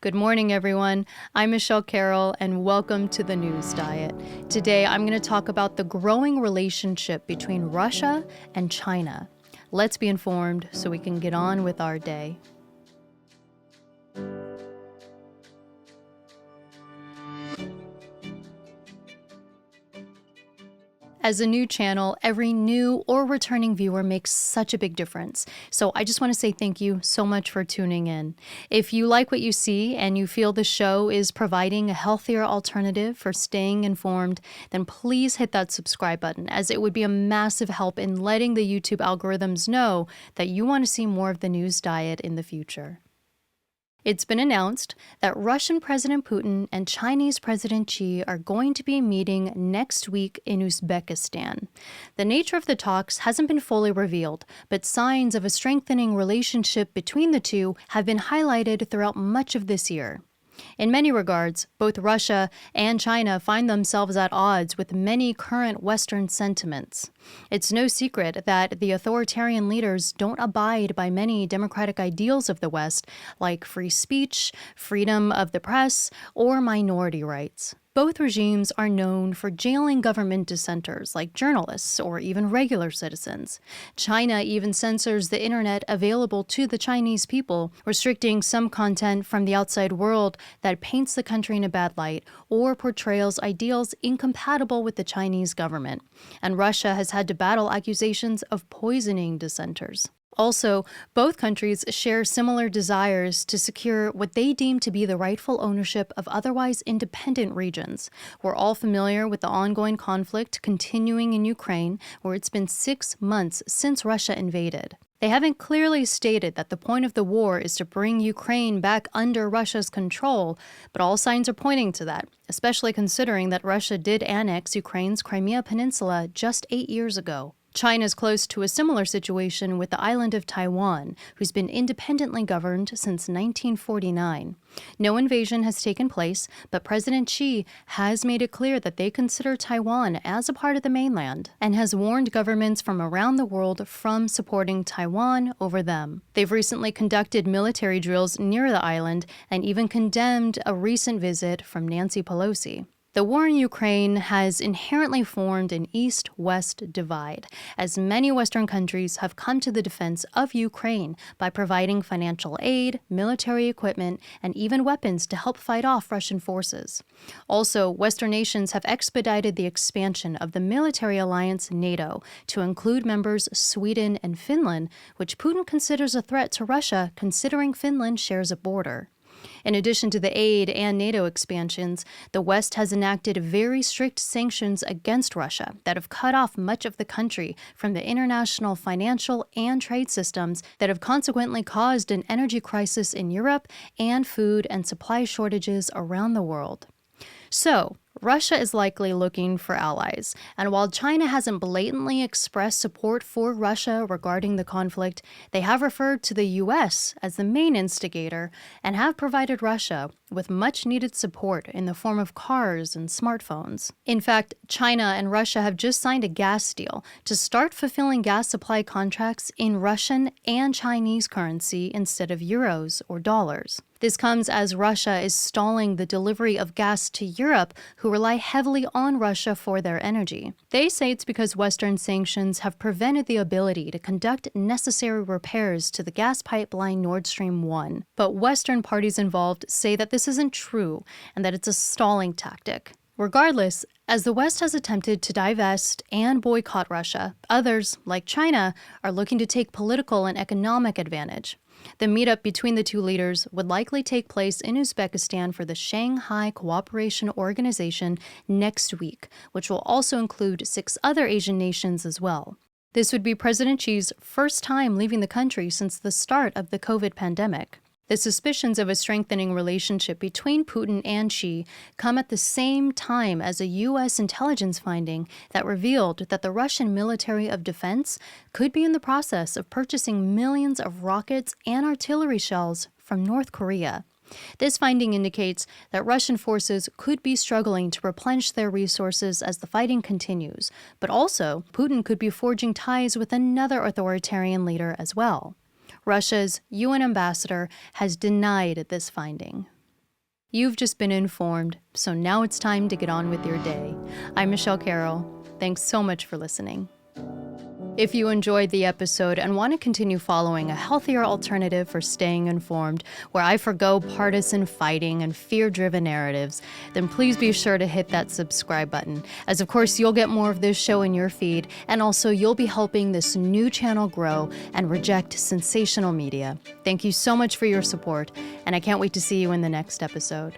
Good morning, everyone. I'm Michele Carroll, and welcome to the News Diet. Today, I'm going to talk about the growing relationship between Russia and China. Let's be informed so we can get on with our day. As a new channel, every new or returning viewer makes such a big difference. So I just want to say thank you so much for tuning in. If you like what you see and you feel the show is providing a healthier alternative for staying informed, then please hit that subscribe button, as it would be a massive help in letting the YouTube algorithms know that you want to see more of the News Diet in the future. It's been announced that Russian President Putin and Chinese President Xi are going to be meeting next week in Uzbekistan. The nature of the talks hasn't been fully revealed, but signs of a strengthening relationship between the two have been highlighted throughout much of this year. In many regards, both Russia and China find themselves at odds with many current Western sentiments. It's no secret that the authoritarian leaders don't abide by many democratic ideals of the West, like free speech, freedom of the press, or minority rights. Both regimes are known for jailing government dissenters like journalists or even regular citizens. China even censors the internet available to the Chinese people, restricting some content from the outside world that paints the country in a bad light or portrays ideals incompatible with the Chinese government. And Russia has had to battle accusations of poisoning dissenters. Also, both countries share similar desires to secure what they deem to be the rightful ownership of otherwise independent regions. We're all familiar with the ongoing conflict continuing in Ukraine, where it's been 6 months since Russia invaded. They haven't clearly stated that the point of the war is to bring Ukraine back under Russia's control, but all signs are pointing to that, especially considering that Russia did annex Ukraine's Crimea Peninsula just 8 years ago. China's close to a similar situation with the island of Taiwan, who's been independently governed since 1949. No invasion has taken place, but President Xi has made it clear that they consider Taiwan as a part of the mainland and has warned governments from around the world from supporting Taiwan over them. They've recently conducted military drills near the island and even condemned a recent visit from Nancy Pelosi. The war in Ukraine has inherently formed an East-West divide, as many Western countries have come to the defense of Ukraine by providing financial aid, military equipment, and even weapons to help fight off Russian forces. Also, Western nations have expedited the expansion of the military alliance NATO to include members Sweden and Finland, which Putin considers a threat to Russia, considering Finland shares a border. In addition to the aid and NATO expansions, the West has enacted very strict sanctions against Russia that have cut off much of the country from the international financial and trade systems that have consequently caused an energy crisis in Europe and food and supply shortages around the world. So, Russia is likely looking for allies, and while China hasn't blatantly expressed support for Russia regarding the conflict, they have referred to the U.S. as the main instigator and have provided Russia with much-needed support in the form of cars and smartphones. In fact, China and Russia have just signed a gas deal to start fulfilling gas supply contracts in Russian and Chinese currency instead of euros or dollars. This comes as Russia is stalling the delivery of gas to Europe, who rely heavily on Russia for their energy. They say it's because Western sanctions have prevented the ability to conduct necessary repairs to the gas pipeline Nord Stream 1. But Western parties involved say that this isn't true and that it's a stalling tactic. Regardless, as the West has attempted to divest and boycott Russia, others, like China, are looking to take political and economic advantage. The meetup between the two leaders would likely take place in Uzbekistan for the Shanghai Cooperation Organization next week, which will also include 6 other Asian nations as well. This would be President Xi's first time leaving the country since the start of the COVID pandemic. The suspicions of a strengthening relationship between Putin and Xi come at the same time as a U.S. intelligence finding that revealed that the Russian military of defense could be in the process of purchasing millions of rockets and artillery shells from North Korea. This finding indicates that Russian forces could be struggling to replenish their resources as the fighting continues, but also Putin could be forging ties with another authoritarian leader as well. Russia's UN ambassador has denied this finding. You've just been informed, so now it's time to get on with your day. I'm Michele Carroll. Thanks so much for listening. If you enjoyed the episode and want to continue following a healthier alternative for staying informed, where I forgo partisan fighting and fear-driven narratives, then please be sure to hit that subscribe button, as of course you'll get more of this show in your feed, and also you'll be helping this new channel grow and reject sensational media. Thank you so much for your support, and I can't wait to see you in the next episode.